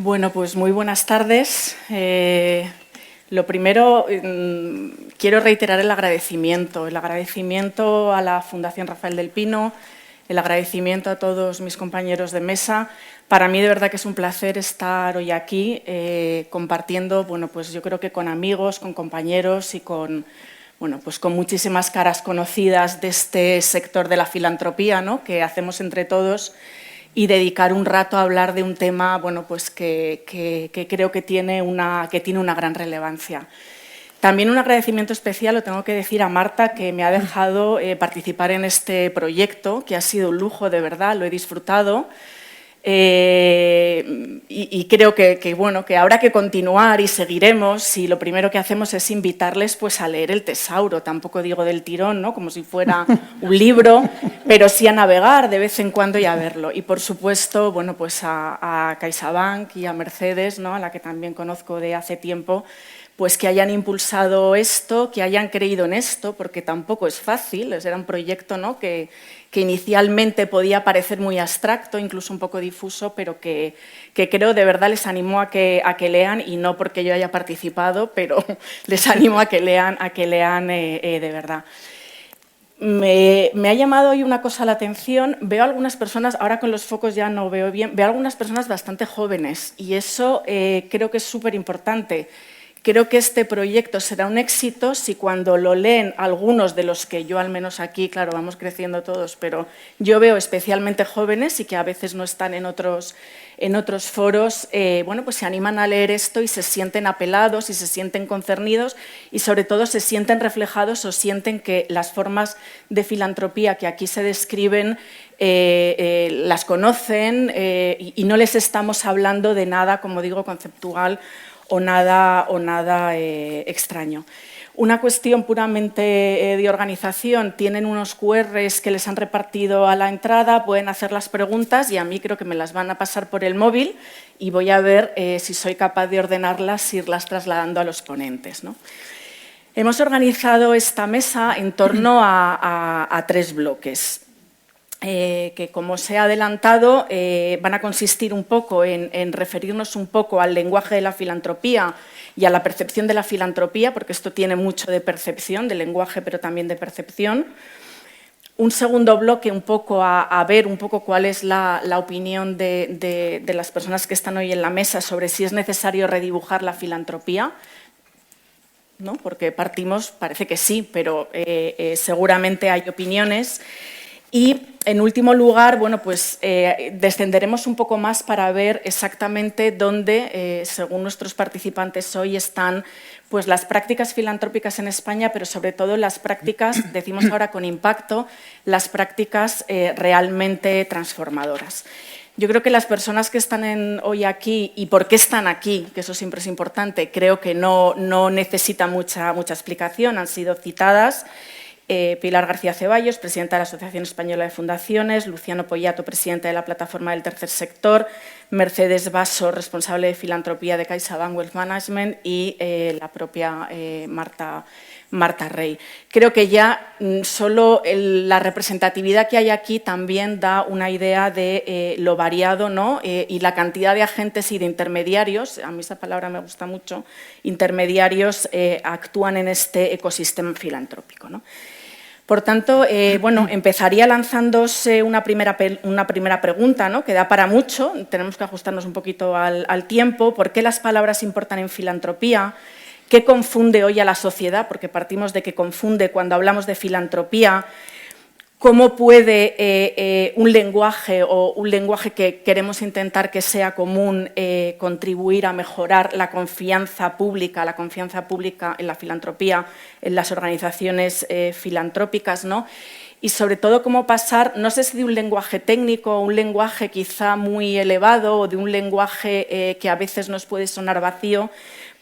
Bueno, pues muy buenas tardes. Lo primero, quiero reiterar el agradecimiento a la Fundación Rafael del Pino, el agradecimiento a todos mis compañeros de mesa. Para mí de verdad que es un placer estar hoy aquí compartiendo, bueno, pues yo creo que con amigos, con compañeros y con, bueno, pues con muchísimas caras conocidas de este sector de la filantropía, ¿no?, que hacemos entre todos, y dedicar un rato a hablar de un tema, bueno, pues que creo que tiene una gran relevancia. También un agradecimiento especial, lo tengo que decir, a Marta, que me ha dejado participar en este proyecto, que ha sido un lujo, de verdad, lo he disfrutado. Y creo bueno, que habrá que continuar y seguiremos, y lo primero que hacemos es invitarles pues, a leer El Tesauro, tampoco digo del tirón, ¿no?, como si fuera un libro, pero sí a navegar de vez en cuando y a verlo. Y por supuesto, bueno, pues a CaixaBank y a Mercedes, ¿no?, a la que también conozco de hace tiempo, pues que hayan impulsado esto, que hayan creído en esto, porque tampoco es fácil, era un proyecto, ¿no?, que inicialmente podía parecer muy abstracto, incluso un poco difuso, pero que creo de verdad les animo a que lean, y no porque yo haya participado, pero les animo a que lean de verdad. Me ha llamado hoy una cosa la atención, veo algunas personas, ahora con los focos ya no veo bien, veo algunas personas bastante jóvenes, y eso creo que es súper importante. Creo que este proyecto será un éxito si cuando lo leen algunos de los que yo, al menos aquí, claro, vamos creciendo todos, pero yo veo especialmente jóvenes y que a veces no están en otros foros, bueno, pues se animan a leer esto y se sienten apelados y se sienten concernidos y sobre todo se sienten reflejados o sienten que las formas de filantropía que aquí se describen las conocen y no les estamos hablando de nada, como digo, conceptual o nada extraño. Una cuestión puramente de organización, tienen unos QRs que les han repartido a la entrada, pueden hacer las preguntas y a mí creo que me las van a pasar por el móvil y voy a ver si soy capaz de ordenarlas e irlas trasladando a los ponentes, ¿no? Hemos organizado esta mesa en torno a 3 bloques. Que, como se ha adelantado, van a consistir un poco en referirnos un poco al lenguaje de la filantropía y a la percepción de la filantropía, porque esto tiene mucho de percepción, de lenguaje, pero también de percepción. Un segundo bloque un poco a ver un poco cuál es la opinión de las personas que están hoy en la mesa sobre si es necesario redibujar la filantropía, ¿no? Porque partimos, parece que sí, pero seguramente hay opiniones. Y, en último lugar, bueno, pues, descenderemos un poco más para ver exactamente dónde, según nuestros participantes hoy, están pues, las prácticas filantrópicas en España, pero sobre todo las prácticas, decimos ahora con impacto, las prácticas realmente transformadoras. Yo creo que las personas que están hoy aquí, y por qué están aquí, que eso siempre es importante, creo que no necesita mucha explicación, han sido citadas. Pilar García Ceballos, presidenta de la Asociación Española de Fundaciones, Luciano Poyato, presidente de la Plataforma del Tercer Sector, Mercedes Basso, responsable de filantropía de CaixaBank Wealth Management y la propia Marta Rey. Creo que ya solo la representatividad que hay aquí también da una idea de lo variado, ¿no?, y la cantidad de agentes y de intermediarios, a mí esa palabra me gusta mucho, intermediarios actúan en este ecosistema filantrópico, ¿no? Por tanto, bueno, empezaría lanzándose una primera pregunta, ¿no?, que da para mucho, tenemos que ajustarnos un poquito al tiempo. ¿Por qué las palabras importan en filantropía? ¿Qué confunde hoy a la sociedad? Porque partimos de que confunde cuando hablamos de filantropía. ¿Cómo puede un lenguaje que queremos intentar que sea común contribuir a mejorar la confianza pública en la filantropía, en las organizaciones filantrópicas, ¿no? Y sobre todo cómo pasar, no sé si de un lenguaje técnico, un lenguaje quizá muy elevado o de un lenguaje que a veces nos puede sonar vacío,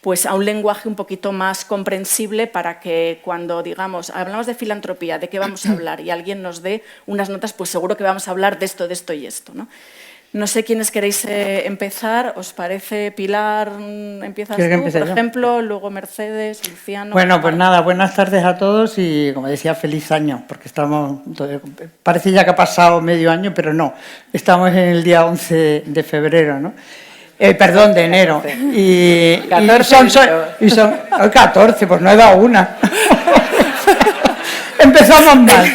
pues a un lenguaje un poquito más comprensible para que cuando digamos, hablamos de filantropía, ¿de qué vamos a hablar? Y alguien nos dé unas notas, pues seguro que vamos a hablar de esto y esto, ¿no? No sé quiénes queréis empezar, ¿os parece? Pilar, empiezas tú, por ejemplo, luego Mercedes, Luciano. Bueno, pues nada, buenas tardes a todos y, como decía, feliz año, porque parece ya que ha pasado medio año, pero no, estamos en el día 11 de febrero, ¿no? Perdón, de enero. 14, y son 14, pues no he dado una. Empezamos mal.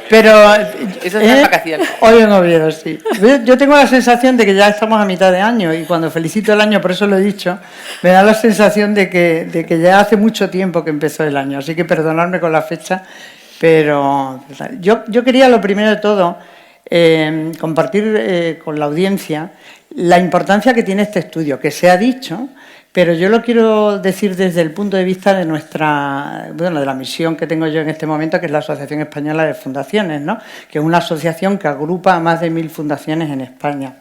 Pero eso es vacaciones. Hoy en Oviedo, sí. Yo tengo la sensación de que ya estamos a mitad de año y cuando felicito el año, por eso lo he dicho, me da la sensación de que ya hace mucho tiempo que empezó el año. Así que perdonadme con la fecha, pero yo quería, lo primero de todo, compartir con la audiencia la importancia que tiene este estudio, que se ha dicho, pero yo lo quiero decir desde el punto de vista de de la misión que tengo yo en este momento, que es la Asociación Española de Fundaciones, ¿no? Que es una asociación que agrupa a más de 1000 fundaciones en España.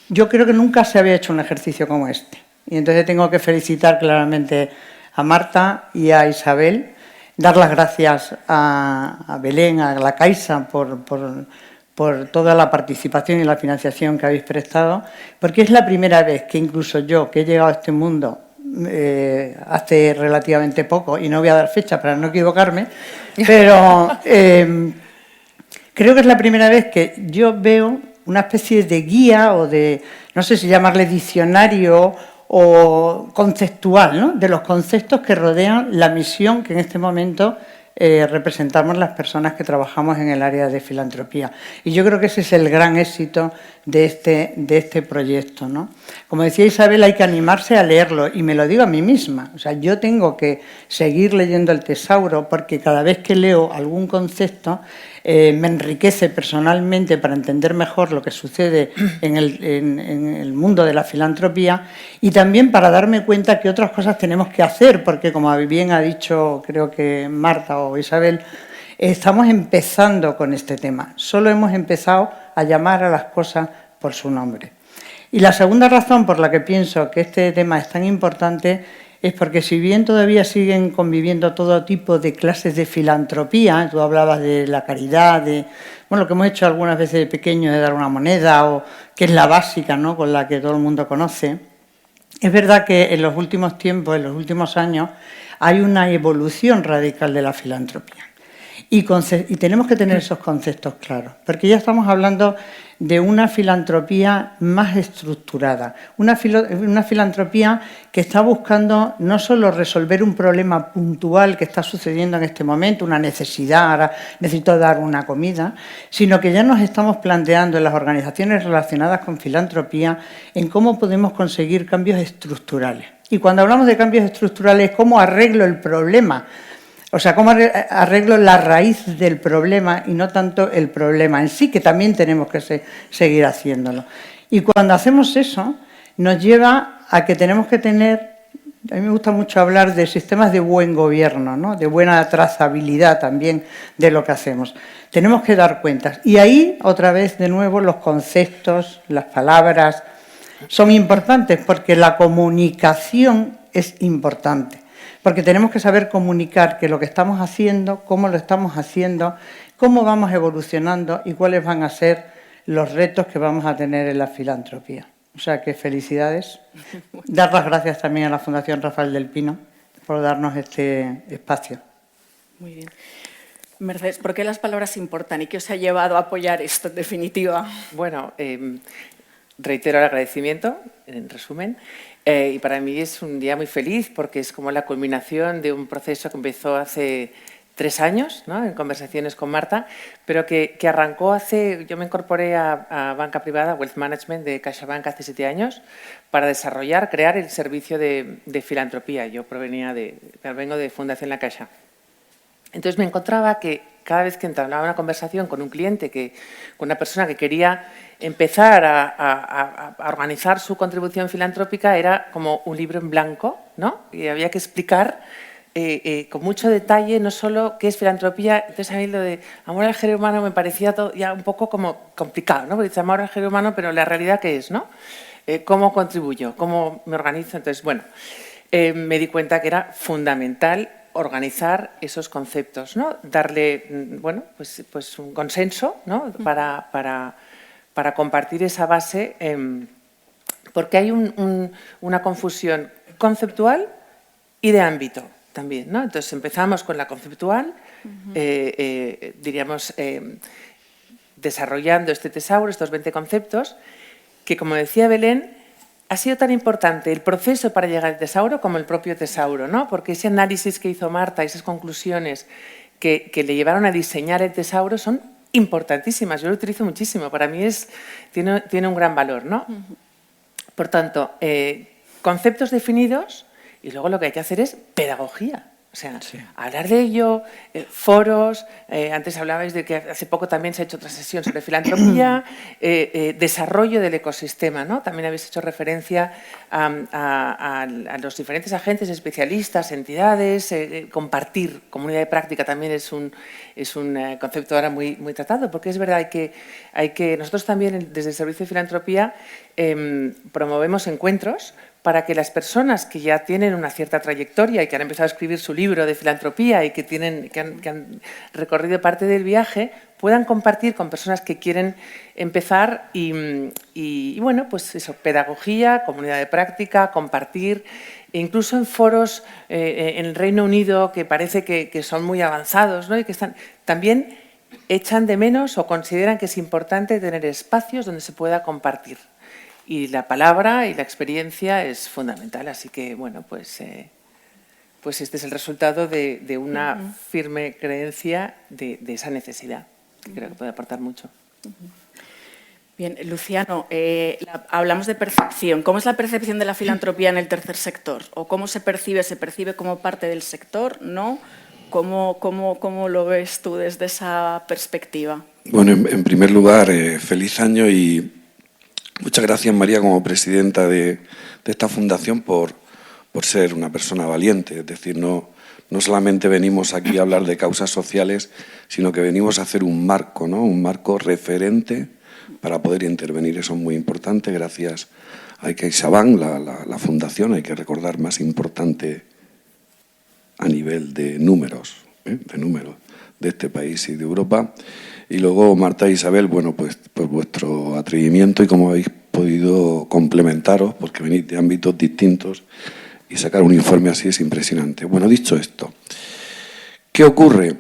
Yo creo que nunca se había hecho un ejercicio como este. Y entonces tengo que felicitar claramente a Marta y a Isabel, dar las gracias a Belén, a la Caixa, por toda la participación y la financiación que habéis prestado, porque es la primera vez que incluso yo, que he llegado a este mundo hace relativamente poco, y no voy a dar fecha para no equivocarme, pero creo que es la primera vez que yo veo una especie de guía o de, no sé si llamarle diccionario o conceptual, ¿no?, de los conceptos que rodean la misión que en este momento representamos las personas que trabajamos en el área de filantropía. Y yo creo que ese es el gran éxito de este proyecto, ¿no? Como decía Isabel, hay que animarse a leerlo, y me lo digo a mí misma. O sea, yo tengo que seguir leyendo el Tesauro porque cada vez que leo algún concepto me enriquece personalmente para entender mejor lo que sucede en el mundo de la filantropía, y también para darme cuenta que otras cosas tenemos que hacer, porque como bien ha dicho, creo que Marta o Isabel, estamos empezando con este tema. Solo hemos empezado a llamar a las cosas por su nombre. Y la segunda razón por la que pienso que este tema es tan importante es porque, si bien todavía siguen conviviendo todo tipo de clases de filantropía, tú hablabas de la caridad, de lo que hemos hecho algunas veces de pequeño, de dar una moneda, o que es la básica, ¿no?, con la que todo el mundo conoce. Es verdad que en los últimos tiempos, en los últimos años, hay una evolución radical de la filantropía. Y tenemos que tener esos conceptos claros, porque ya estamos hablando de una filantropía más estructurada, una filantropía que está buscando no solo resolver un problema puntual que está sucediendo en este momento, una necesidad, ahora necesito dar una comida, sino que ya nos estamos planteando en las organizaciones relacionadas con filantropía en cómo podemos conseguir cambios estructurales. Y cuando hablamos de cambios estructurales, ¿cómo arreglo el problema? O sea, cómo arreglo la raíz del problema y no tanto el problema en sí, que también tenemos que seguir haciéndolo. Y cuando hacemos eso, nos lleva a que tenemos que tener, a mí me gusta mucho hablar de sistemas de buen gobierno, ¿no?, de buena trazabilidad también de lo que hacemos. Tenemos que dar cuentas. Y ahí, otra vez, de nuevo, los conceptos, las palabras, son importantes porque la comunicación es importante. Porque tenemos que saber comunicar que lo que estamos haciendo, cómo lo estamos haciendo, cómo vamos evolucionando y cuáles van a ser los retos que vamos a tener en la filantropía. O sea que felicidades. Dar las gracias también a la Fundación Rafael del Pino por darnos este espacio. Muy bien. Mercedes, ¿por qué las palabras importan y qué os ha llevado a apoyar esto en definitiva? Bueno, reitero el agradecimiento, en resumen. Y para mí es un día muy feliz porque es como la culminación de un proceso que empezó hace 3 años, ¿no?, en conversaciones con Marta, pero que arrancó yo me incorporé a banca privada, Wealth Management de CaixaBank hace 7 años, para crear el servicio de filantropía. Yo vengo de Fundación La Caixa. Entonces me encontraba que cada vez que entablaba una conversación con un cliente, con una persona que quería empezar a organizar su contribución filantrópica, era como un libro en blanco, ¿no? Y había que explicar con mucho detalle no solo qué es filantropía. Entonces a mí lo de amor al género humano me parecía todo ya un poco como complicado, ¿no? Porque dice amor al género humano, pero la realidad ¿qué es, no? ¿Cómo contribuyo? ¿Cómo me organizo? Entonces, bueno, me di cuenta que era fundamental organizar esos conceptos, ¿no? Darle, bueno, pues un consenso, ¿no?, para compartir esa base, porque hay una confusión conceptual y de ámbito también, ¿no? Entonces empezamos con la conceptual, diríamos, desarrollando este tesauro, estos 20 conceptos, que, como decía Belén, ha sido tan importante el proceso para llegar al tesauro como el propio tesauro, ¿no? Porque ese análisis que hizo Marta, esas conclusiones que le llevaron a diseñar el tesauro son importantísimas. Yo lo utilizo muchísimo. Para mí tiene un gran valor, ¿no? Por tanto, conceptos definidos y luego lo que hay que hacer es pedagogía. O sea, hablar de ello, foros, antes hablabais de que hace poco también se ha hecho otra sesión sobre filantropía, desarrollo del ecosistema, ¿no? También habéis hecho referencia a los diferentes agentes, especialistas, entidades, compartir, comunidad de práctica también es un concepto ahora muy tratado, porque es verdad que nosotros también desde el Servicio de Filantropía promovemos encuentros para que las personas que ya tienen una cierta trayectoria y que han empezado a escribir su libro de filantropía y que han recorrido parte del viaje, puedan compartir con personas que quieren empezar y bueno, pues eso, pedagogía, comunidad de práctica, compartir, e incluso en foros en el Reino Unido que parece que son muy avanzados, ¿no? Y que también echan de menos o consideran que es importante tener espacios donde se pueda compartir. Y la palabra y la experiencia es fundamental. Así que, bueno, pues este es el resultado de una firme creencia de esa necesidad, que creo que puede aportar mucho. Bien, Luciano, hablamos de percepción. ¿Cómo es la percepción de la filantropía en el tercer sector? ¿O cómo se percibe? ¿Se percibe como parte del sector? ¿No? ¿Cómo lo ves tú desde esa perspectiva? Bueno, en primer lugar, feliz año y muchas gracias, María, como presidenta de esta fundación por ser una persona valiente. Es decir, no solamente venimos aquí a hablar de causas sociales, sino que venimos a hacer un marco, ¿no? Un marco referente para poder intervenir. Eso es muy importante. Gracias a CaixaBank, la fundación, hay que recordar, más importante a nivel de números de este país y de Europa. Y luego, Marta e Isabel, bueno, pues por vuestro atrevimiento y cómo habéis podido complementaros, porque venís de ámbitos distintos y sacar un informe así es impresionante. Bueno, dicho esto, ¿qué ocurre?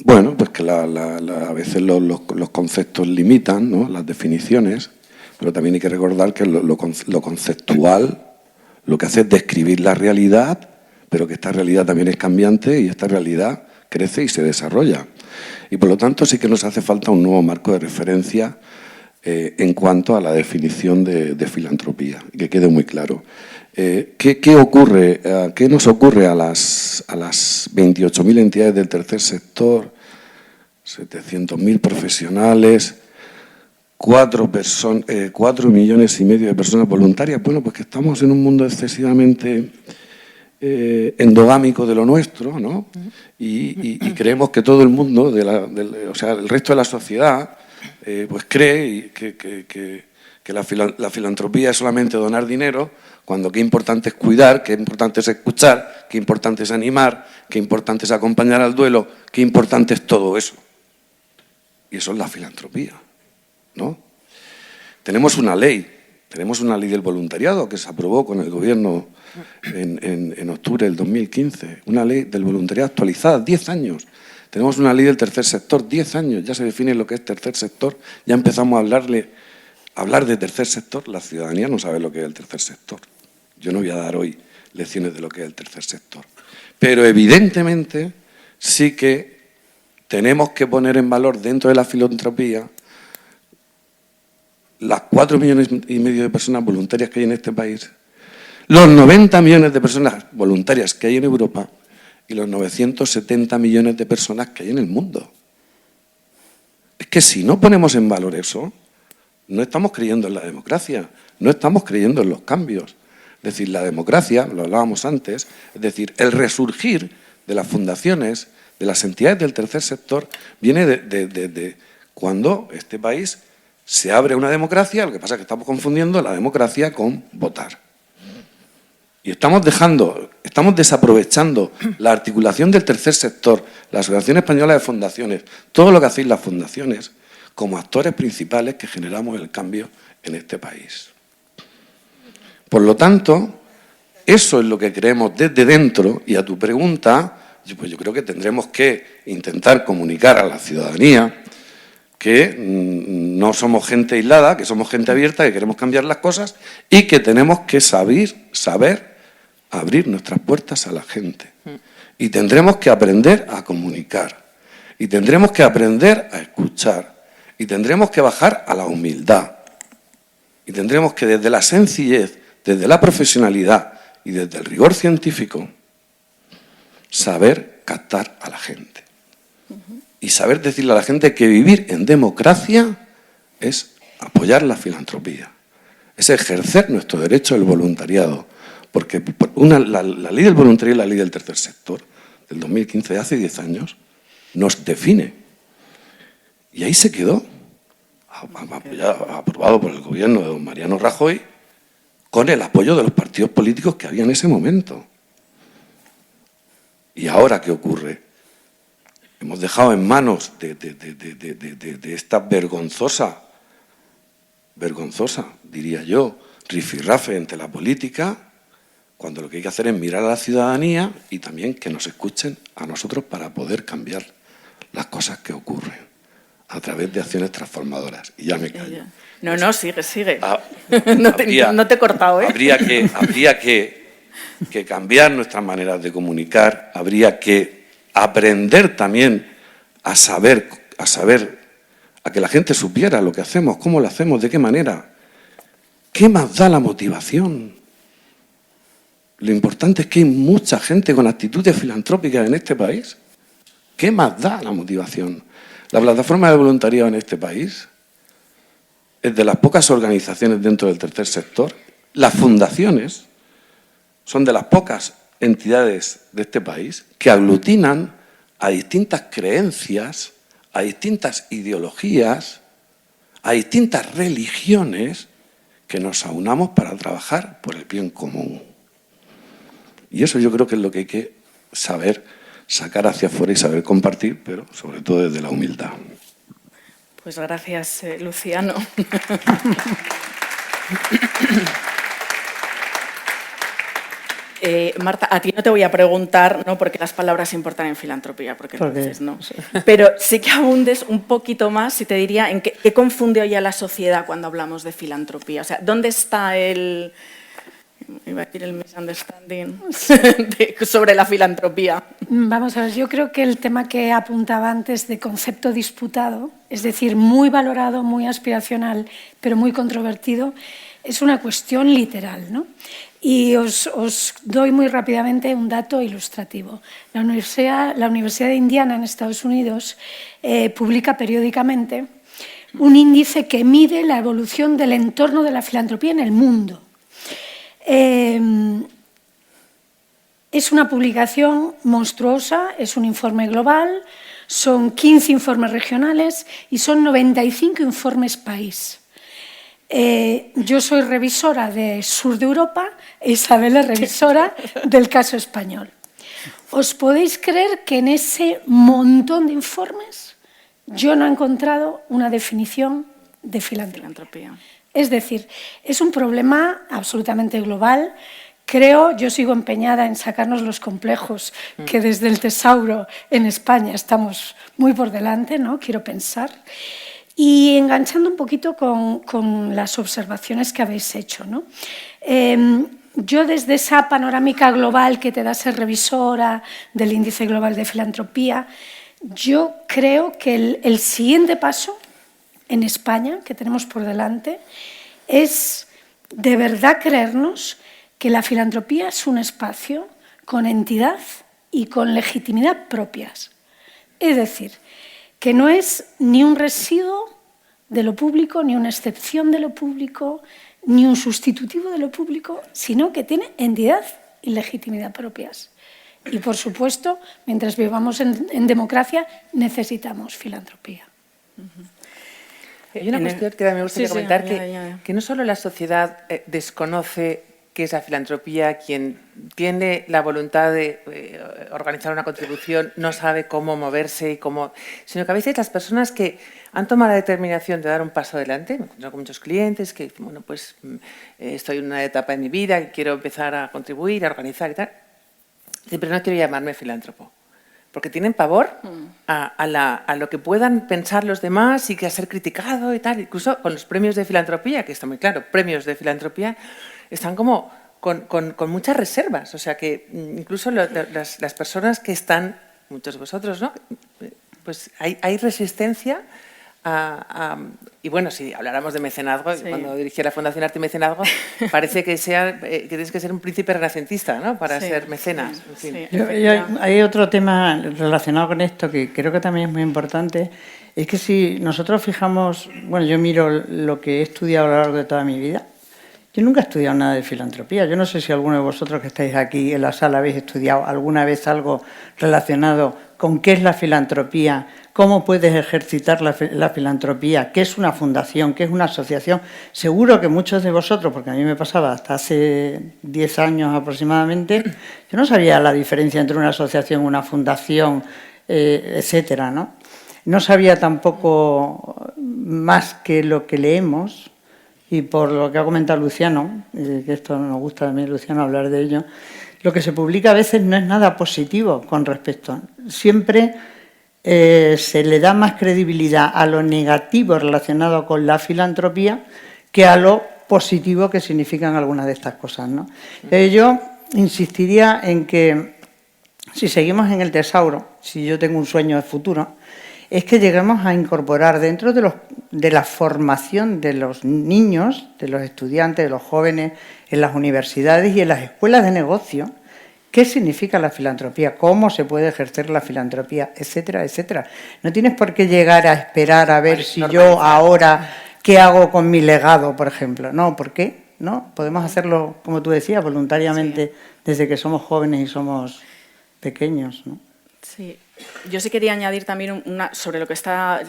Bueno, pues que a veces los conceptos limitan, ¿no? Las definiciones, pero también hay que recordar que lo conceptual lo que hace es describir la realidad, pero que esta realidad también es cambiante y esta realidad crece y se desarrolla. Y por lo tanto sí que nos hace falta un nuevo marco de referencia en cuanto a la definición de filantropía, que quede muy claro. ¿Qué ocurre? ¿Qué nos ocurre a las 28.000 entidades del tercer sector, 700.000 profesionales, 4 millones y medio de personas voluntarias? Bueno, pues que estamos en un mundo excesivamente endogámico de lo nuestro, ¿no? Y creemos que todo el mundo, o sea, el resto de la sociedad, pues cree que la filantropía es solamente donar dinero, cuando qué importante es cuidar, qué importante es escuchar, qué importante es animar, qué importante es acompañar al duelo, qué importante es todo eso. Y eso es la filantropía, ¿no? Tenemos una ley del voluntariado que se aprobó con el Gobierno en octubre del 2015, una ley del voluntariado actualizada, 10 años. Tenemos una ley del tercer sector, 10 años, ya se define lo que es tercer sector, ya empezamos a hablar de tercer sector, la ciudadanía no sabe lo que es el tercer sector. Yo no voy a dar hoy lecciones de lo que es el tercer sector. Pero evidentemente sí que tenemos que poner en valor dentro de la filantropía las 4 millones y medio de personas voluntarias que hay en este país, los 90 millones de personas voluntarias que hay en Europa y los 970 millones de personas que hay en el mundo. Es que si no ponemos en valor eso, no estamos creyendo en la democracia, no estamos creyendo en los cambios. Es decir, la democracia, lo hablábamos antes, es decir, el resurgir de las fundaciones, de las entidades del tercer sector, viene de cuando este país se abre una democracia. Lo que pasa es que estamos confundiendo la democracia con votar. Y estamos desaprovechando la articulación del tercer sector, la Asociación Española de Fundaciones, todo lo que hacéis las fundaciones, como actores principales que generamos el cambio en este país. Por lo tanto, eso es lo que creemos desde dentro, y a tu pregunta, pues yo creo que tendremos que intentar comunicar a la ciudadanía que no somos gente aislada, que somos gente abierta, que queremos cambiar las cosas y que tenemos que saber abrir nuestras puertas a la gente. Y tendremos que aprender a comunicar. Y tendremos que aprender a escuchar. Y tendremos que bajar a la humildad. Y tendremos que desde la sencillez, desde la profesionalidad y desde el rigor científico, saber captar a la gente. Y saber decirle a la gente que vivir en democracia es apoyar la filantropía. Es ejercer nuestro derecho al voluntariado. Porque la ley del voluntariado y la ley del tercer sector, del 2015, de hace 10 años, nos define. Y ahí se quedó, aprobado por el gobierno de don Mariano Rajoy, con el apoyo de los partidos políticos que había en ese momento. ¿Y ahora qué ocurre? Hemos dejado en manos de esta vergonzosa, diría yo, rifirrafe entre la política, cuando lo que hay que hacer es mirar a la ciudadanía y también que nos escuchen a nosotros para poder cambiar las cosas que ocurren a través de acciones transformadoras. Y ya me callo. No, sigue. No te he cortado, ¿eh? Habría que cambiar nuestras maneras de comunicar, habría que aprender también a saber, a que la gente supiera lo que hacemos, cómo lo hacemos, de qué manera. ¿Qué más da la motivación? Lo importante es que hay mucha gente con actitudes filantrópicas en este país. ¿Qué más da la motivación? La plataforma de voluntariado en este país es de las pocas organizaciones dentro del tercer sector. Las fundaciones son de las pocas entidades de este país que aglutinan a distintas creencias, a distintas ideologías, a distintas religiones que nos aunamos para trabajar por el bien común. Y eso yo creo que es lo que hay que saber sacar hacia afuera y saber compartir, pero sobre todo desde la humildad. Pues gracias, Luciano. Marta, a ti no te voy a preguntar, ¿no?, porque las palabras importan en filantropía, porque entonces no. Pero sí que abundes un poquito más y te diría en qué confunde hoy a la sociedad cuando hablamos de filantropía. O sea, ¿dónde está el misunderstanding sobre la filantropía? Vamos a ver, yo creo que el tema que apuntaba antes de concepto disputado, es decir, muy valorado, muy aspiracional, pero muy controvertido, es una cuestión literal, ¿no? Y os doy muy rápidamente un dato ilustrativo. La Universidad de Indiana en Estados Unidos publica periódicamente un índice que mide la evolución del entorno de la filantropía en el mundo. Es una publicación monstruosa, es un informe global, son 15 informes regionales y son 95 informes país. Yo soy revisora de Sur de Europa e Isabel es revisora del caso español. ¿Os podéis creer que en ese montón de informes yo no he encontrado una definición de filantropía? Es decir, es un problema absolutamente global. Yo sigo empeñada en sacarnos los complejos que desde el Tesauro en España estamos muy por delante, ¿no? Quiero pensar. Y enganchando un poquito con las observaciones que habéis hecho, ¿no? Yo desde esa panorámica global que te da ser revisora del Índice Global de Filantropía, yo creo que el siguiente paso en España que tenemos por delante es de verdad creernos que la filantropía es un espacio con entidad y con legitimidad propias. Es decir, que no es ni un residuo de lo público, ni una excepción de lo público, ni un sustitutivo de lo público, sino que tiene entidad y legitimidad propias. Y, por supuesto, mientras vivamos en democracia, necesitamos filantropía. Hay una cuestión que me gustaría comentar, que no solo la sociedad desconoce qué es la filantropía, quien tiene la voluntad de organizar una contribución no sabe cómo moverse, sino que a veces las personas que han tomado la determinación de dar un paso adelante, me encuentro con muchos clientes que dicen, bueno, pues estoy en una etapa de mi vida que quiero empezar a contribuir, a organizar y tal, pero no quiero llamarme filántropo, porque tienen pavor a lo que puedan pensar los demás y que a ser criticado y tal. Incluso con los premios de filantropía, que está muy claro, premios de filantropía, están como con muchas reservas. O sea que incluso las personas que están, muchos de vosotros, ¿no? Pues hay resistencia y bueno, si habláramos de mecenazgo, cuando dirigí la Fundación Arte y Mecenazgo, parece que tienes que ser un príncipe renacentista, ¿no? Para ser mecenas. En fin. Hay otro tema relacionado con esto que creo que también es muy importante, es que si nosotros fijamos, bueno, yo miro lo que he estudiado a lo largo de toda mi vida. Yo nunca he estudiado nada de filantropía. Yo no sé si alguno de vosotros que estáis aquí en la sala habéis estudiado alguna vez algo relacionado con qué es la filantropía, cómo puedes ejercitar la filantropía, qué es una fundación, qué es una asociación. Seguro que muchos de vosotros, porque a mí me pasaba hasta hace 10 años aproximadamente, yo no sabía la diferencia entre una asociación, una fundación, etcétera, ¿no? No sabía tampoco más que lo que leemos. Y por lo que ha comentado Luciano, que esto nos gusta también, Luciano, hablar de ello, lo que se publica a veces no es nada positivo con respecto. Siempre se le da más credibilidad a lo negativo relacionado con la filantropía que a lo positivo que significan algunas de estas cosas, ¿no? Yo insistiría en que si seguimos en el tesauro, si yo tengo un sueño de futuro, es que lleguemos a incorporar dentro de la formación de los niños, de los estudiantes, de los jóvenes, en las universidades y en las escuelas de negocio, qué significa la filantropía, cómo se puede ejercer la filantropía, etcétera, etcétera. No tienes por qué llegar a esperar a ver si yo ahora qué hago con mi legado, por ejemplo. No, ¿por qué? ¿No? Podemos hacerlo, como tú decías, voluntariamente desde que somos jóvenes y somos pequeños, ¿no? Sí. Yo sí quería añadir también sobre lo que estaba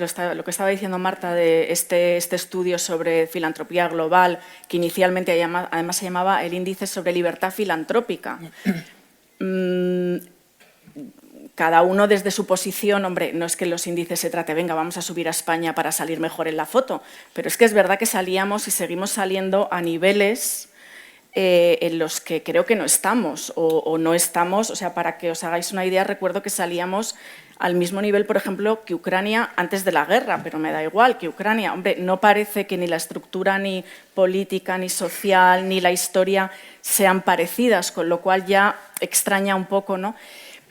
diciendo Marta de este estudio sobre filantropía global, que inicialmente además se llamaba el Índice sobre Libertad Filantrópica. Cada uno desde su posición, hombre, no es que los índices se trate, venga, vamos a subir a España para salir mejor en la foto, pero es que es verdad que salíamos y seguimos saliendo a niveles en los que creo que no estamos o no estamos, o sea, para que os hagáis una idea, recuerdo que salíamos al mismo nivel, por ejemplo, que Ucrania antes de la guerra, pero me da igual que Ucrania, hombre, no parece que ni la estructura ni política, ni social, ni la historia sean parecidas, con lo cual ya extraña un poco, ¿no?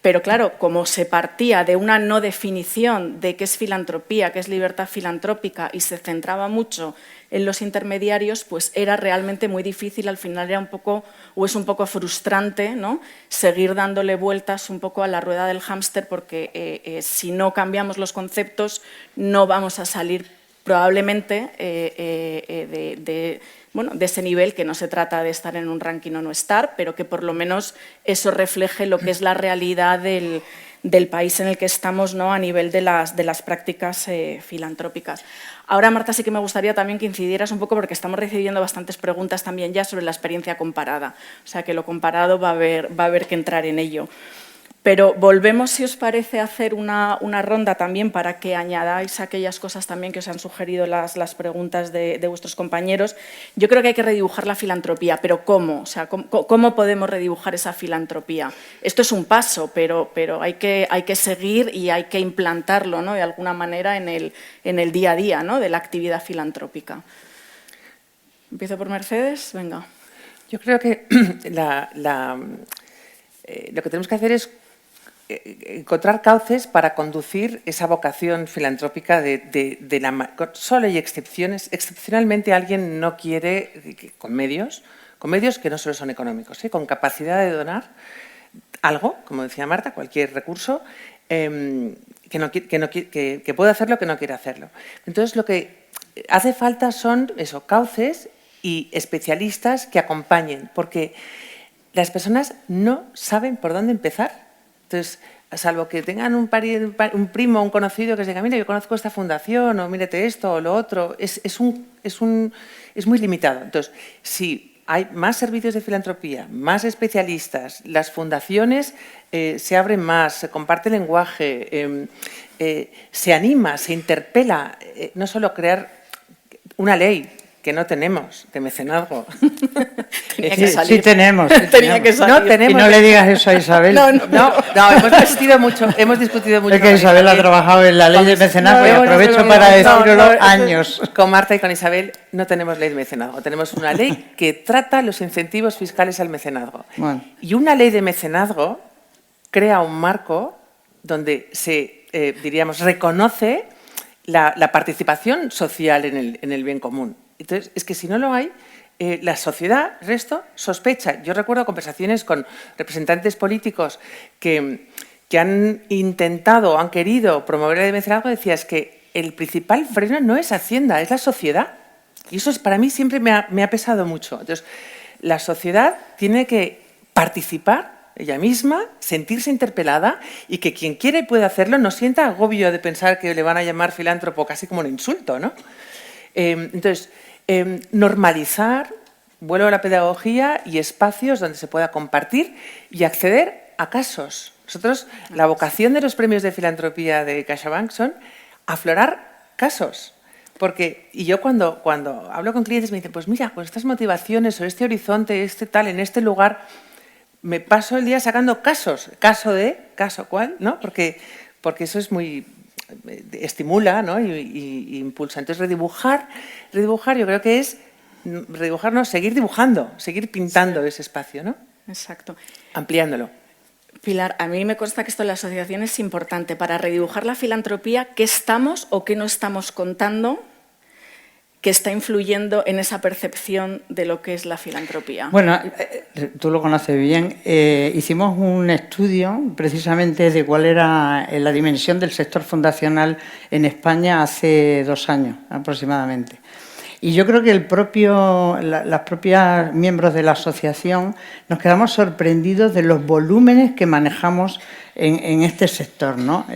Pero claro, como se partía de una no definición de qué es filantropía, qué es libertad filantrópica y se centraba mucho en los intermediarios, pues era realmente muy difícil, al final era un poco, o es un poco frustrante, ¿no? Seguir dándole vueltas un poco a la rueda del hámster porque si no cambiamos los conceptos no vamos a salir probablemente de ese nivel, que no se trata de estar en un ranking o no estar, pero que por lo menos eso refleje lo que es la realidad del país en el que estamos, ¿no? A nivel de las prácticas filantrópicas. Ahora, Marta, sí que me gustaría también que incidieras un poco, porque estamos recibiendo bastantes preguntas también ya sobre la experiencia comparada. O sea, que lo comparado va a haber que entrar en ello. Pero volvemos, si os parece, a hacer una ronda también para que añadáis aquellas cosas también que os han sugerido las preguntas de vuestros compañeros. Yo creo que hay que redibujar la filantropía, pero ¿cómo? O sea, ¿cómo podemos redibujar esa filantropía? Esto es un paso, pero hay que seguir y hay que implantarlo, ¿no? De alguna manera en el día a día, ¿no? De la actividad filantrópica. Empiezo por Mercedes, venga. Yo creo que lo que tenemos que hacer es encontrar cauces para conducir esa vocación filantrópica solo hay excepciones. Excepcionalmente alguien no quiere, con medios que no solo son económicos, con capacidad de donar algo, como decía Marta, cualquier recurso, que puede hacerlo, que no quiere hacerlo. Entonces, lo que hace falta son cauces y especialistas que acompañen, porque las personas no saben por dónde empezar. Entonces, salvo que tengan un primo, un conocido que se diga, mira, yo conozco esta fundación, o mírate esto o lo otro, es muy limitado. Entonces, si hay más servicios de filantropía, más especialistas, las fundaciones se abren más, se comparte el lenguaje, se anima, se interpela, no solo crear una ley que no tenemos de mecenazgo. Tenía que Sí, salir. sí tenemos. sí Tenía que salir. No tenemos. Y no le digas eso a Isabel. No, no. No, hemos discutido mucho. Es que Isabel ha trabajado en la ley de mecenazgo y aprovecho para decirlo años. Con Marta y con Isabel no tenemos ley de mecenazgo. Tenemos una ley que trata los incentivos fiscales al mecenazgo. Bueno. Y una ley de mecenazgo crea un marco donde se, diríamos, reconoce la participación social en el bien común. Entonces, es que si no lo hay, la sociedad, resto, sospecha. Yo recuerdo conversaciones con representantes políticos que han intentado o han querido promover el mecenazgo, decías que el principal freno no es Hacienda, es la sociedad. Y eso para mí siempre me ha pesado mucho. Entonces, la sociedad tiene que participar ella misma, sentirse interpelada y que quien quiere y puede hacerlo no sienta agobio de pensar que le van a llamar filántropo casi como un insulto, ¿no? Entonces, normalizar, vuelvo a la pedagogía y espacios donde se pueda compartir y acceder a casos. Nosotros, la vocación de los premios de filantropía de CaixaBank son aflorar casos. Porque, y yo cuando hablo con clientes me dicen, pues mira, con estas motivaciones o este horizonte, este tal, en este lugar, me paso el día sacando casos. Caso cuál, ¿no? Porque eso es muy... estimula, ¿no? y impulsa. Entonces, redibujar yo creo que es redibujar, no, seguir dibujando, seguir pintando ese espacio, ¿no? Exacto. Ampliándolo. Pilar, a mí me consta que esto en la asociación es importante para redibujar la filantropía, qué estamos o qué no estamos contando que está influyendo en esa percepción de lo que es la filantropía. Bueno, tú lo conoces bien. Hicimos un estudio precisamente de cuál era la dimensión del sector fundacional en España hace 2 años aproximadamente. Y yo creo que las propias miembros de la asociación nos quedamos sorprendidos de los volúmenes que manejamos en este sector, ¿no?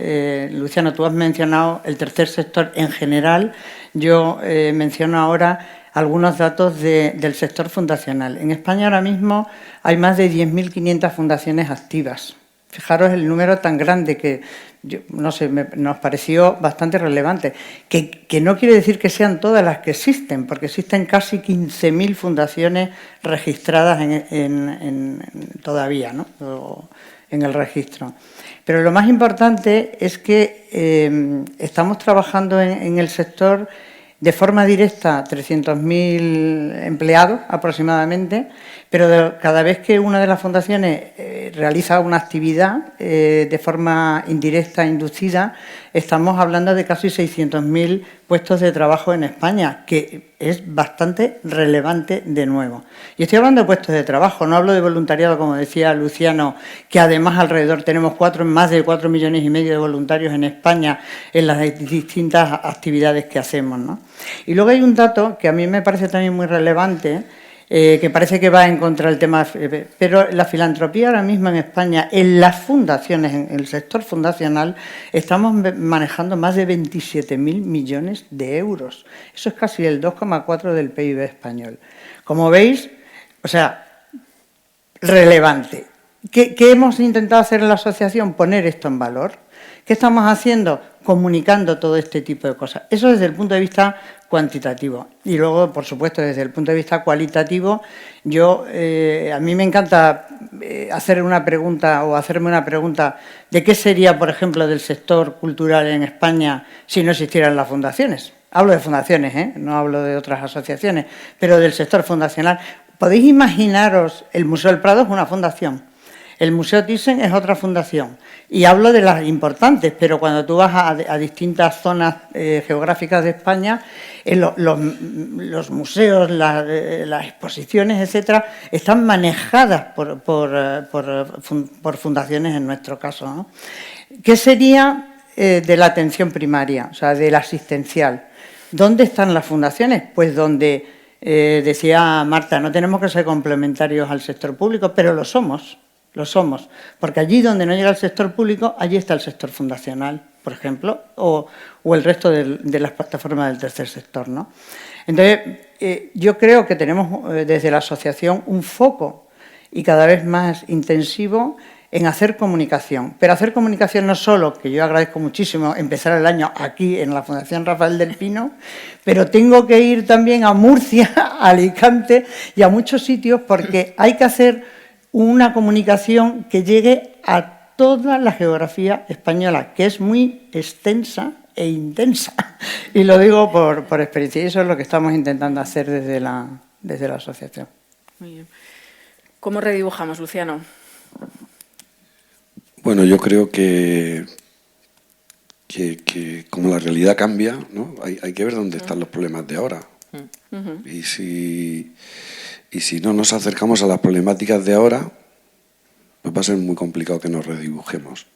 Luciano, tú has mencionado el tercer sector en general. Yo menciono ahora algunos datos del sector fundacional. En España ahora mismo hay más de 10.500 fundaciones activas. Fijaros el número tan grande que, no sé, nos pareció bastante relevante. Que no quiere decir que sean todas las que existen, porque existen casi 15.000 fundaciones registradas todavía, ¿no? En el registro. Pero lo más importante es que estamos trabajando en el sector de forma directa 300.000 empleados aproximadamente, pero cada vez que una de las fundaciones realiza una actividad de forma indirecta, inducida, estamos hablando de casi 600.000 puestos de trabajo en España, que es bastante relevante de nuevo. Y estoy hablando de puestos de trabajo, no hablo de voluntariado, como decía Luciano, que además alrededor tenemos más de 4,5 millones de voluntarios en España en las distintas actividades que hacemos, ¿no? Y luego hay un dato que a mí me parece también muy relevante, que parece que va en contra del tema, pero la filantropía ahora mismo en España, en las fundaciones, en el sector fundacional, estamos manejando más de 27.000 millones de euros. Eso es casi el 2,4% del PIB español. Como veis, o sea, relevante. ¿Qué hemos intentado hacer en la asociación? Poner esto en valor. ¿Qué estamos haciendo? Comunicando todo este tipo de cosas. Eso desde el punto de vista cuantitativo. Y luego, por supuesto, desde el punto de vista cualitativo, a mí me encanta hacerme una pregunta de qué sería, por ejemplo, del sector cultural en España si no existieran las fundaciones. Hablo de fundaciones, no hablo de otras asociaciones, pero del sector fundacional. ¿Podéis imaginaros? El Museo del Prado es una fundación. El Museo Thyssen es otra fundación. Y hablo de las importantes, pero cuando tú vas a distintas zonas geográficas de España, los museos, las exposiciones, etcétera, están manejadas por fundaciones en nuestro caso, ¿no? ¿Qué sería de la atención primaria, o sea, de la asistencial? ¿Dónde están las fundaciones? Pues donde, decía Marta, no tenemos que ser complementarios al sector público, pero lo somos. Lo somos, porque allí donde no llega el sector público, allí está el sector fundacional, por ejemplo, o el resto de las plataformas del tercer sector, ¿no? Entonces, yo creo que tenemos desde la asociación un foco y cada vez más intensivo en hacer comunicación. Pero hacer comunicación no solo, que yo agradezco muchísimo empezar el año aquí en la Fundación Rafael del Pino, pero tengo que ir también a Murcia, a Alicante y a muchos sitios porque hay que hacer una comunicación que llegue a toda la geografía española, que es muy extensa e intensa. Y lo digo por experiencia, y eso es lo que estamos intentando hacer desde la asociación. Muy bien. ¿Cómo redibujamos, Luciano? Bueno, yo creo que como la realidad cambia, ¿no? Hay que ver dónde están los problemas de ahora. Y si no nos acercamos a las problemáticas de ahora, pues va a ser muy complicado que nos redibujemos.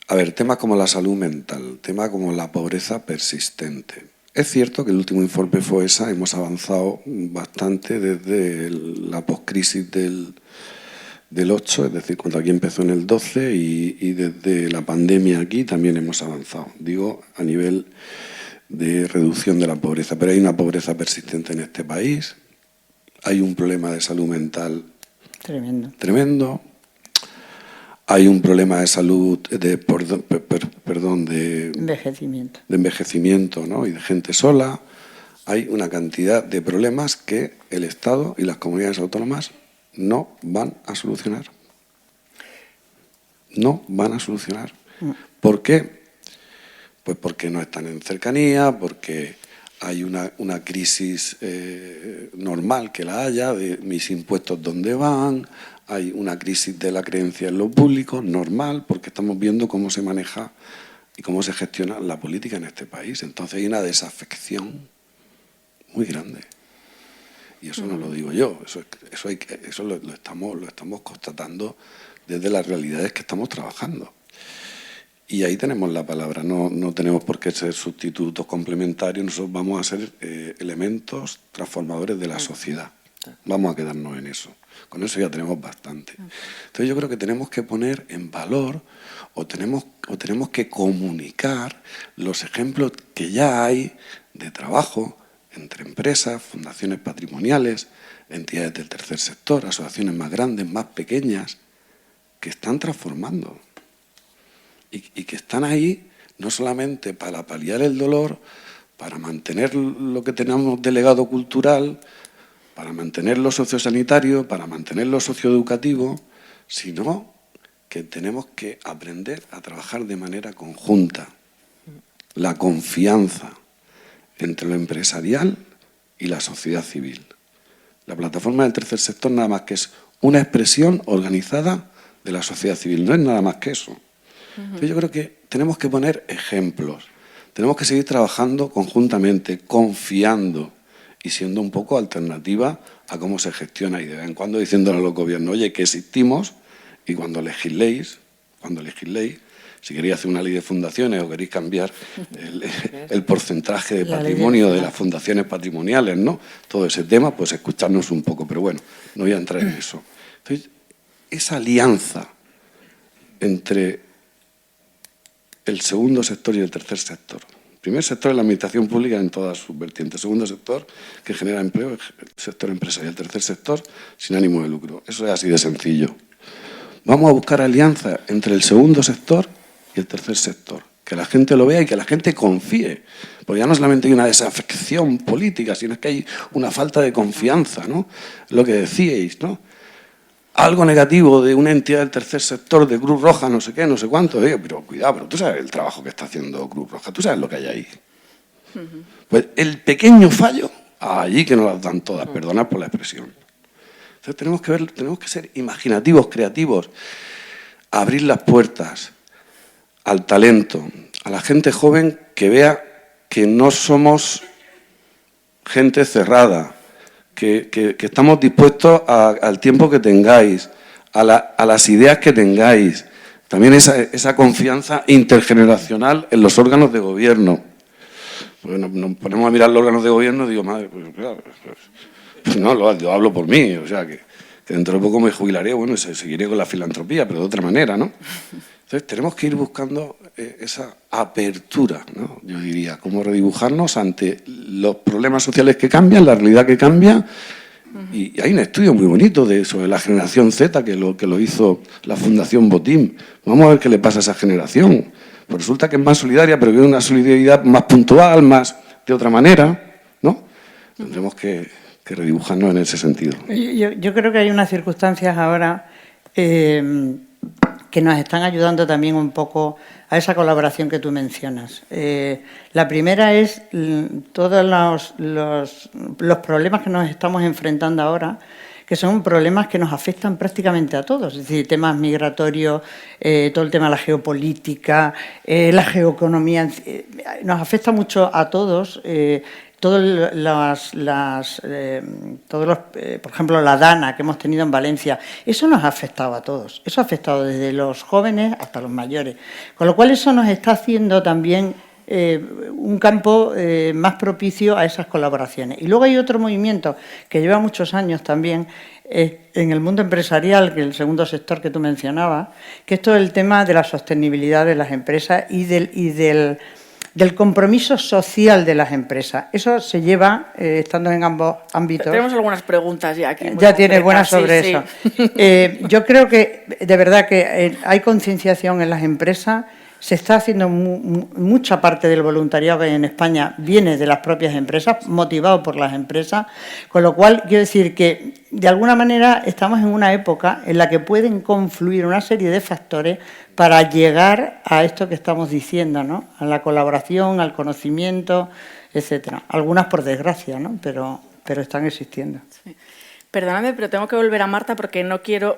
A ver, temas como la salud mental, temas como la pobreza persistente. Es cierto que el último informe FOESA hemos avanzado bastante desde la poscrisis del 8, es decir, cuando aquí empezó en el 12 y desde la pandemia aquí también hemos avanzado. Digo, a nivel de reducción de la pobreza. Pero hay una pobreza persistente en este país, hay un problema de salud mental tremendo. Hay un problema de salud, de envejecimiento, ¿no? Y de gente sola. Hay una cantidad de problemas que el Estado y las comunidades autónomas no van a solucionar. No van a solucionar. ¿Por qué? Pues porque no están en cercanía, porque hay una crisis normal que la haya, de mis impuestos dónde van. Hay una crisis de la creencia en lo público, normal, porque estamos viendo cómo se maneja y cómo se gestiona la política en este país. Entonces hay una desafección muy grande. Y eso no lo digo yo, eso lo estamos constatando desde las realidades que estamos trabajando. Y ahí tenemos la palabra, no tenemos por qué ser sustitutos complementarios, nosotros vamos a ser elementos transformadores de la sociedad. Vamos a quedarnos en eso. Con eso ya tenemos bastante. Entonces yo creo que tenemos que poner en valor o tenemos que comunicar los ejemplos que ya hay de trabajo entre empresas, fundaciones patrimoniales, entidades del tercer sector, asociaciones más grandes, más pequeñas, que están transformando y que están ahí no solamente para paliar el dolor, para mantener lo que tenemos de legado cultural, para mantener lo sociosanitario, para mantener lo socioeducativo, sino que tenemos que aprender a trabajar de manera conjunta. La confianza entre lo empresarial y la sociedad civil. La plataforma del tercer sector nada más que es una expresión organizada de la sociedad civil, no es nada más que eso. Entonces yo creo que tenemos que poner ejemplos, tenemos que seguir trabajando conjuntamente, confiando y siendo un poco alternativa a cómo se gestiona y de vez en cuando diciéndole a los gobiernos, oye, que existimos y cuando legisléis, si queréis hacer una ley de fundaciones o queréis cambiar el porcentaje de patrimonio de las fundaciones patrimoniales, ¿no? Todo ese tema, pues escucharnos un poco, pero bueno, no voy a entrar en eso. Entonces, esa alianza entre el segundo sector y el tercer sector. El primer sector es la administración pública en todas sus vertientes. El segundo sector, que genera empleo, el sector empresarial. El tercer sector, sin ánimo de lucro. Eso es así de sencillo. Vamos a buscar alianzas entre el segundo sector y el tercer sector. Que la gente lo vea y que la gente confíe. Porque ya no solamente hay una desafección política, sino que hay una falta de confianza, ¿no? Lo que decíais, ¿no? Algo negativo de una entidad del tercer sector, de Cruz Roja, no sé qué, no sé cuánto. Pero cuidado, pero tú sabes el trabajo que está haciendo Cruz Roja, tú sabes lo que hay ahí. Pues el pequeño fallo, allí que nos las dan todas, perdonad por la expresión. Entonces tenemos que ser imaginativos, creativos, abrir las puertas al talento, a la gente joven que vea que no somos gente cerrada, que estamos dispuestos al tiempo que tengáis, a las ideas que tengáis. También esa confianza intergeneracional en los órganos de gobierno. Porque nos ponemos a mirar los órganos de gobierno y digo, madre, pues no, yo hablo por mí, o sea, que dentro de poco me jubilaré, bueno, y seguiré con la filantropía, pero de otra manera, ¿no? Entonces tenemos que ir buscando esa apertura, ¿no? Yo diría, cómo redibujarnos ante los problemas sociales que cambian, la realidad que cambia Y hay un estudio muy bonito sobre la generación Z que lo hizo la Fundación Botín. Vamos a ver qué le pasa a esa generación. Pues resulta que es más solidaria, pero que es una solidaridad más puntual, más de otra manera, ¿no? Tendremos que redibujarnos en ese sentido. Yo creo que hay unas circunstancias ahora que nos están ayudando también un poco a esa colaboración que tú mencionas. La primera es todos los problemas que nos estamos enfrentando ahora, que son problemas que nos afectan prácticamente a todos, es decir, temas migratorios, todo el tema de la geopolítica, la geoeconomía, nos afecta mucho a todos. Por ejemplo, la DANA que hemos tenido en Valencia, eso nos ha afectado a todos, eso ha afectado desde los jóvenes hasta los mayores, con lo cual eso nos está haciendo también un campo más propicio a esas colaboraciones. Y luego hay otro movimiento que lleva muchos años también en el mundo empresarial, que es el segundo sector que tú mencionabas, que es todo el tema de la sostenibilidad de las empresas y del compromiso social de las empresas. Eso se lleva estando en ambos ámbitos. Tenemos algunas preguntas ya aquí. Ya tienes buenas sobre eso. Yo creo que, de verdad, que hay concienciación en las empresas. Se está haciendo mucha parte del voluntariado que en España viene de las propias empresas, motivado por las empresas, con lo cual quiero decir que, de alguna manera, estamos en una época en la que pueden confluir una serie de factores para llegar a esto que estamos diciendo, ¿no? A la colaboración, al conocimiento, etcétera. Algunas por desgracia, ¿no? Pero están existiendo. Sí. Perdóname, pero tengo que volver a Marta porque no quiero...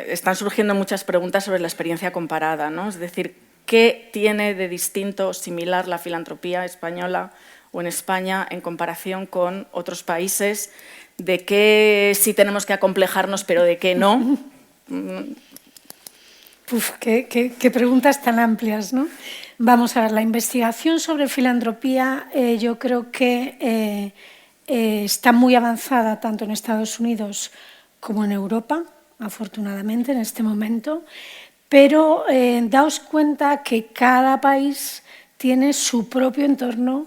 Están surgiendo muchas preguntas sobre la experiencia comparada, ¿no? Es decir, ¿qué tiene de distinto o similar la filantropía española o en España en comparación con otros países? ¿De qué sí tenemos que acomplejarnos, pero de qué no? Qué preguntas tan amplias, ¿no? Vamos a ver, la investigación sobre filantropía yo creo que está muy avanzada tanto en Estados Unidos como en Europa, afortunadamente, en este momento, pero daos cuenta que cada país tiene su propio entorno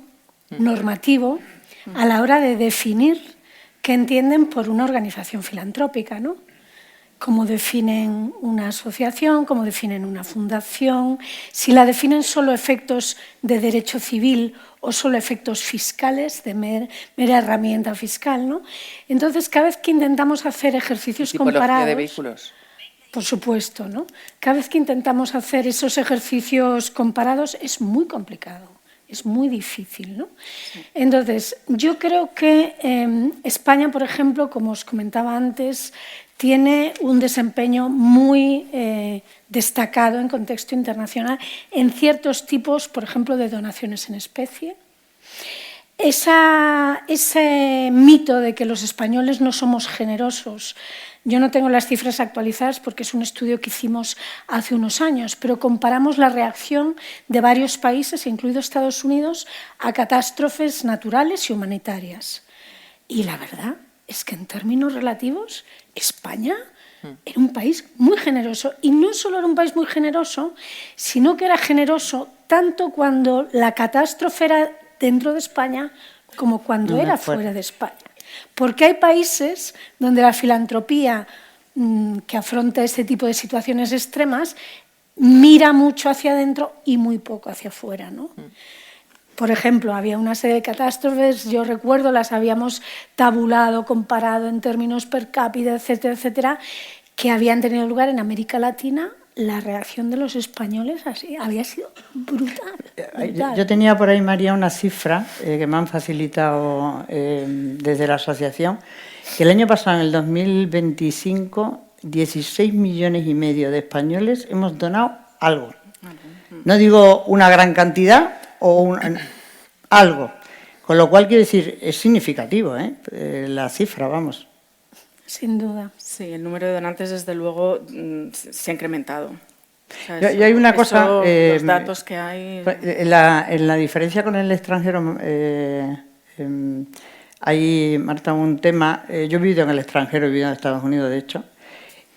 normativo a la hora de definir qué entienden por una organización filantrópica, ¿no? Cómo definen una asociación, cómo definen una fundación, si la definen solo efectos de derecho civil o solo efectos fiscales, de mera herramienta fiscal, ¿no? Entonces, cada vez que intentamos hacer ejercicios comparados... de vehículos. Por supuesto, ¿no? Cada vez que intentamos hacer esos ejercicios comparados es muy complicado, es muy difícil, ¿no? Sí. Entonces, yo creo que España, por ejemplo, como os comentaba antes, tiene un desempeño muy destacado en contexto internacional en ciertos tipos, por ejemplo, de donaciones en especie. Ese mito de que los españoles no somos generosos, yo no tengo las cifras actualizadas porque es un estudio que hicimos hace unos años, pero comparamos la reacción de varios países, incluido Estados Unidos, a catástrofes naturales y humanitarias. Y la verdad es que en términos relativos, España era un país muy generoso. Y no solo era un país muy generoso, sino que era generoso tanto cuando la catástrofe era dentro de España como cuando era fuera de España. Porque hay países donde la filantropía que afronta este tipo de situaciones extremas mira mucho hacia adentro y muy poco hacia afuera, ¿no? Por ejemplo, había una serie de catástrofes, yo recuerdo, las habíamos tabulado, comparado en términos per cápita, etcétera, etcétera, que habían tenido lugar en América Latina. La reacción de los españoles así había sido brutal. Yo tenía por ahí, María, una cifra que me han facilitado desde la asociación, que el año pasado, en el 2025, 16,5 millones de españoles hemos donado algo. No digo una gran cantidad o algo. Con lo cual, quiero decir, es significativo, la cifra, vamos. Sin duda. Sí, el número de donantes, desde luego, se ha incrementado. O sea, y hay una cosa... los datos que hay... En la diferencia con el extranjero, hay, Marta, un tema... yo he vivido en el extranjero, he vivido en Estados Unidos, de hecho,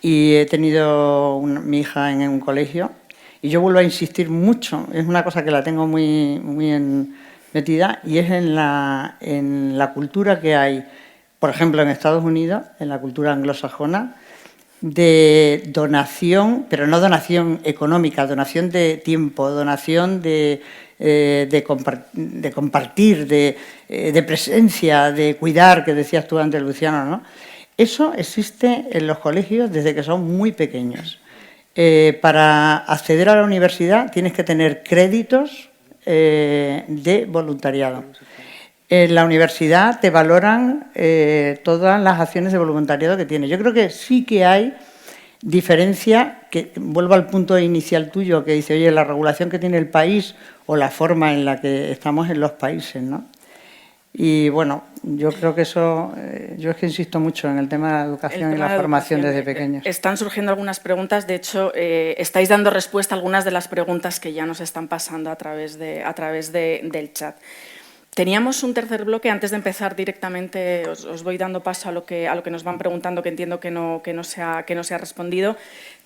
y he tenido mi hija en un colegio, y yo vuelvo a insistir mucho, es una cosa que la tengo muy metida, y es en la cultura que hay por ejemplo, en Estados Unidos, en la cultura anglosajona, de donación, pero no donación económica, donación de tiempo, donación de compartir, de presencia, de cuidar, que decías tú antes, Luciano, ¿no? Eso existe en los colegios desde que son muy pequeños. Para acceder a la universidad tienes que tener créditos de voluntariado. En la universidad te valoran todas las acciones de voluntariado que tienes. Yo creo que sí que hay diferencia, que vuelvo al punto inicial tuyo, que dice, oye, la regulación que tiene el país o la forma en la que estamos en los países, ¿no? Y bueno, yo creo que eso, yo es que insisto mucho en el tema de la educación y la formación desde pequeños. Están surgiendo algunas preguntas, de hecho, estáis dando respuesta a algunas de las preguntas que ya nos están pasando a través del chat. Teníamos un tercer bloque, antes de empezar directamente, os voy dando paso a lo que nos van preguntando, que entiendo que no se ha respondido.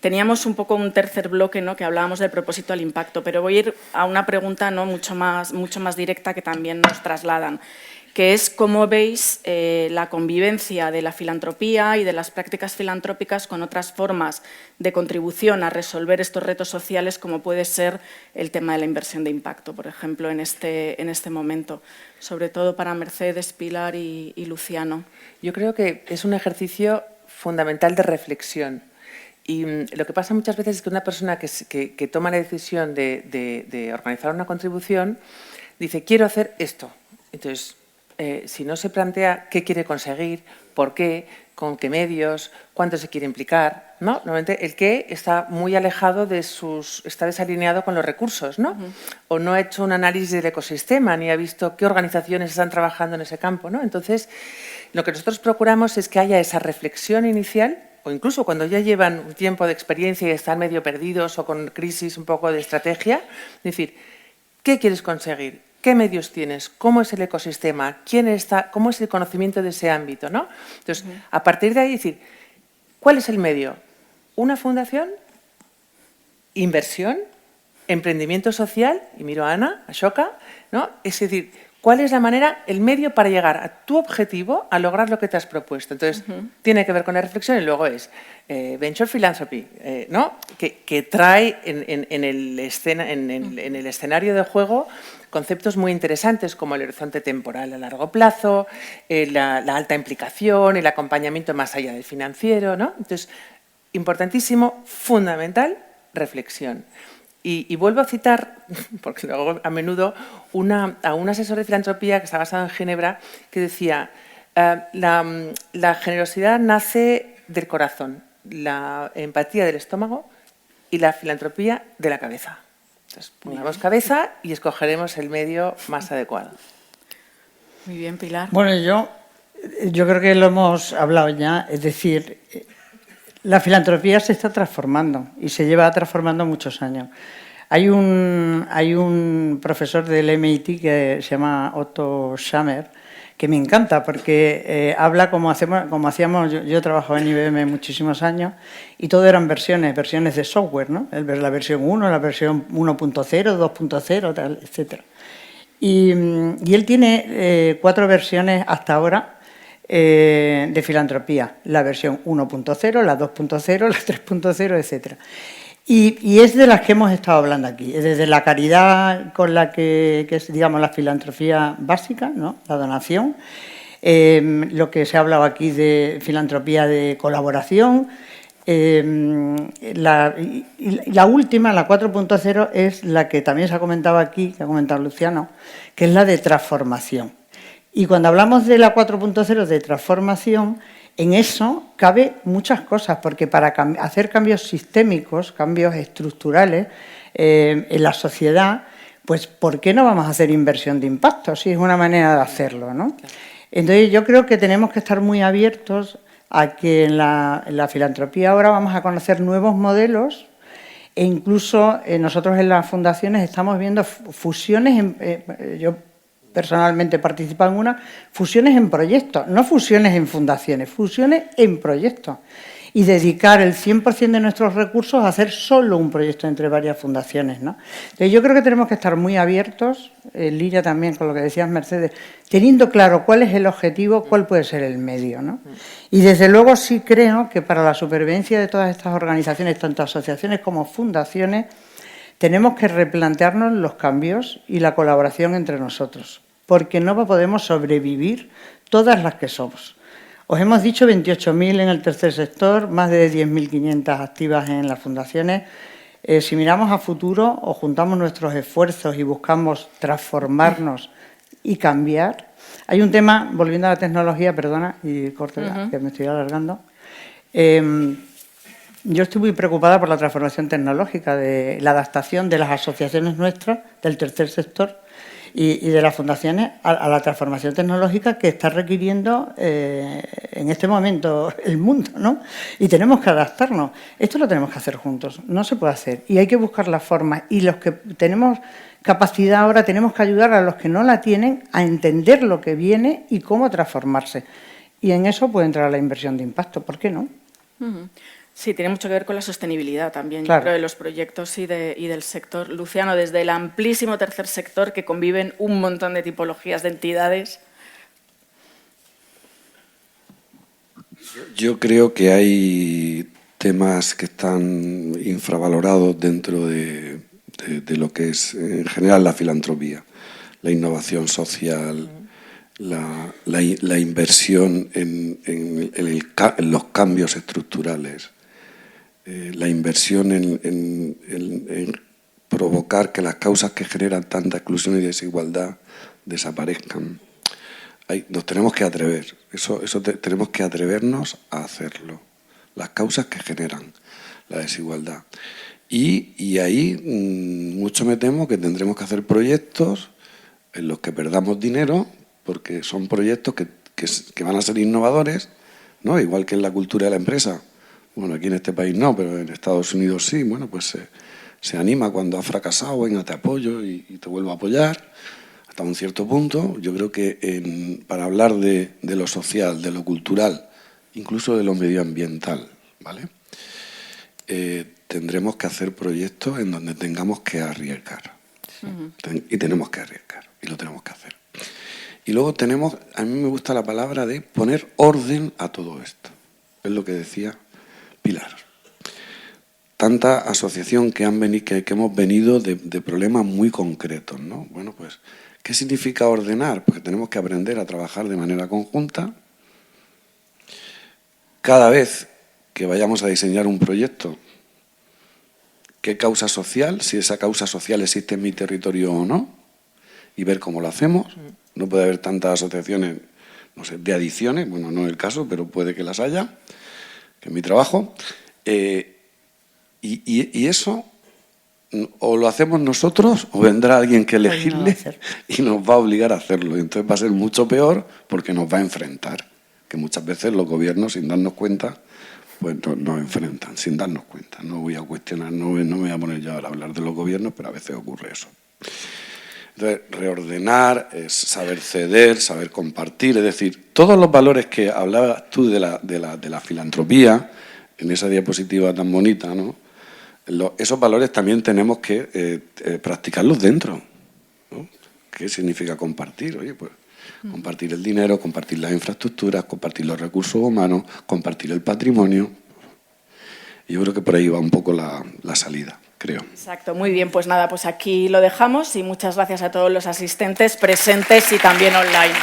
Teníamos un poco un tercer bloque, ¿no?, que hablábamos del propósito al impacto, pero voy a ir a una pregunta, ¿no?, mucho más directa que también nos trasladan, que es cómo veis la convivencia de la filantropía y de las prácticas filantrópicas con otras formas de contribución a resolver estos retos sociales, como puede ser el tema de la inversión de impacto, por ejemplo, en este momento, sobre todo para Mercedes, Pilar y Luciano. Yo creo que es un ejercicio fundamental de reflexión. Y lo que pasa muchas veces es que una persona que toma la decisión de organizar una contribución dice, quiero hacer esto. Entonces, si no se plantea qué quiere conseguir, por qué, con qué medios, cuánto se quiere implicar, ¿no? Normalmente el qué está muy alejado está desalineado con los recursos, ¿no? O no ha hecho un análisis del ecosistema, ni ha visto qué organizaciones están trabajando en ese campo, ¿no? Entonces, lo que nosotros procuramos es que haya esa reflexión inicial, o incluso cuando ya llevan un tiempo de experiencia y están medio perdidos o con crisis un poco de estrategia, es decir, ¿qué quieres conseguir? ¿Qué medios tienes? ¿Cómo es el ecosistema? ¿Quién está? ¿Cómo es el conocimiento de ese ámbito? ¿No? Entonces, a partir de ahí, decir, ¿cuál es el medio? ¿Una fundación? ¿Inversión? ¿Emprendimiento social? Y miro a Ana, a Shoka, ¿no? Es decir, ¿cuál es la manera, el medio para llegar a tu objetivo, a lograr lo que te has propuesto? Entonces, tiene que ver con la reflexión y luego es Venture Philanthropy, ¿no? Que trae en el escenario de juego conceptos muy interesantes como el horizonte temporal a largo plazo, la alta implicación, el acompañamiento más allá del financiero, ¿no? Entonces, importantísimo, fundamental, reflexión. Y vuelvo a citar, porque luego a menudo, a un asesor de filantropía que está basado en Ginebra, que decía, la generosidad nace del corazón, la empatía del estómago y la filantropía de la cabeza. Entonces, pongamos cabeza y escogeremos el medio más adecuado. Muy bien, Pilar. Bueno, yo creo que lo hemos hablado ya, es decir, la filantropía se está transformando y se lleva transformando muchos años. Hay un profesor del MIT que se llama Otto Schammer, que me encanta porque habla como hacíamos, yo trabajaba en IBM muchísimos años y todo eran versiones de software, ¿no? La versión 1, la versión 1.0, 2.0, tal, etc. Y él tiene 4 versiones hasta ahora de filantropía, la versión 1.0, la 2.0, la 3.0, etc. Y es de las que hemos estado hablando aquí, desde la caridad con la que es, digamos, la filantropía básica, ¿no?, la donación, lo que se ha hablado aquí de filantropía de colaboración, la última, la 4.0, es la que también se ha comentado aquí, que ha comentado Luciano, que es la de transformación. Y cuando hablamos de la 4.0 de transformación, en eso cabe muchas cosas, porque para hacer cambios sistémicos, cambios estructurales en la sociedad, pues ¿por qué no vamos a hacer inversión de impacto? Si es una manera de hacerlo, ¿no? Entonces yo creo que tenemos que estar muy abiertos a que en la filantropía ahora vamos a conocer nuevos modelos e incluso nosotros en las fundaciones estamos viendo fusiones, yo personalmente he participado en fusiones en proyectos, no fusiones en fundaciones, fusiones en proyectos. y dedicar el 100% de nuestros recursos a hacer solo un proyecto entre varias fundaciones, ¿no? Entonces, yo creo que tenemos que estar muy abiertos, en línea también con lo que decías, Mercedes, teniendo claro cuál es el objetivo, cuál puede ser el medio, ¿no? Y desde luego sí creo que para la supervivencia de todas estas organizaciones, tanto asociaciones como fundaciones, tenemos que replantearnos los cambios y la colaboración entre nosotros, porque no podemos sobrevivir todas las que somos. Os hemos dicho 28.000 en el tercer sector, más de 10.500 activas en las fundaciones. Si miramos a futuro o juntamos nuestros esfuerzos y buscamos transformarnos y cambiar, hay un tema, volviendo a la tecnología, perdona, y corto ya, que me estoy alargando. Yo estoy muy preocupada por la transformación tecnológica, de la adaptación de las asociaciones nuestras, del tercer sector, y de las fundaciones a la transformación tecnológica que está requiriendo en este momento el mundo, ¿no? Y tenemos que adaptarnos. Esto lo tenemos que hacer juntos, no se puede hacer. Y hay que buscar la forma. Y los que tenemos capacidad ahora tenemos que ayudar a los que no la tienen a entender lo que viene y cómo transformarse. Y en eso puede entrar la inversión de impacto, ¿por qué no? Sí, tiene mucho que ver con la sostenibilidad también, claro, yo creo, de los proyectos y del sector. Luciano, desde el amplísimo tercer sector, que conviven un montón de tipologías de entidades. Yo creo que hay temas que están infravalorados dentro de lo que es, en general, la filantropía, la innovación social, la inversión en los cambios estructurales, la inversión en provocar que las causas que generan tanta exclusión y desigualdad desaparezcan. Nos tenemos que atrever, tenemos que atrevernos a hacerlo. Las causas que generan la desigualdad. Y ahí mucho me temo que tendremos que hacer proyectos en los que perdamos dinero, porque son proyectos que van a ser innovadores, ¿no? Igual que en la cultura de la empresa. Bueno, aquí en este país no, pero en Estados Unidos sí. Bueno, pues se anima cuando ha fracasado, venga, te apoyo y te vuelvo a apoyar hasta un cierto punto. Yo creo que para hablar de lo social, de lo cultural, incluso de lo medioambiental, ¿vale? Tendremos que hacer proyectos en donde tengamos que arriesgar. Y tenemos que arriesgar, y lo tenemos que hacer. Y luego a mí me gusta la palabra de poner orden a todo esto. Es lo que decía Pilar. Tanta asociación que hemos venido de problemas muy concretos, ¿no? Bueno, pues, ¿qué significa ordenar? Porque tenemos que aprender a trabajar de manera conjunta. Cada vez que vayamos a diseñar un proyecto, ¿qué causa social? Si esa causa social existe en mi territorio o no, y ver cómo lo hacemos. No puede haber tantas asociaciones, no sé, de adicciones, bueno, no es el caso, pero puede que las haya, que es mi trabajo. Y eso o lo hacemos nosotros o vendrá alguien que elegirle y nos va a obligar a hacerlo. Y entonces va a ser mucho peor porque nos va a enfrentar. Que muchas veces los gobiernos, sin darnos cuenta, pues nos enfrentan, sin darnos cuenta. No voy a cuestionar, no me voy a poner yo ahora a hablar de los gobiernos, pero a veces ocurre eso. Entonces, reordenar es saber ceder, saber compartir, es decir, todos los valores que hablabas tú de la filantropía, en esa diapositiva tan bonita, ¿no? Esos valores también tenemos que practicarlos dentro, ¿no? ¿Qué significa compartir? Oye, pues compartir el dinero, compartir las infraestructuras, compartir los recursos humanos, compartir el patrimonio. Y yo creo que por ahí va un poco la salida, creo. Exacto, muy bien. Pues nada, pues aquí lo dejamos y muchas gracias a todos los asistentes presentes y también online.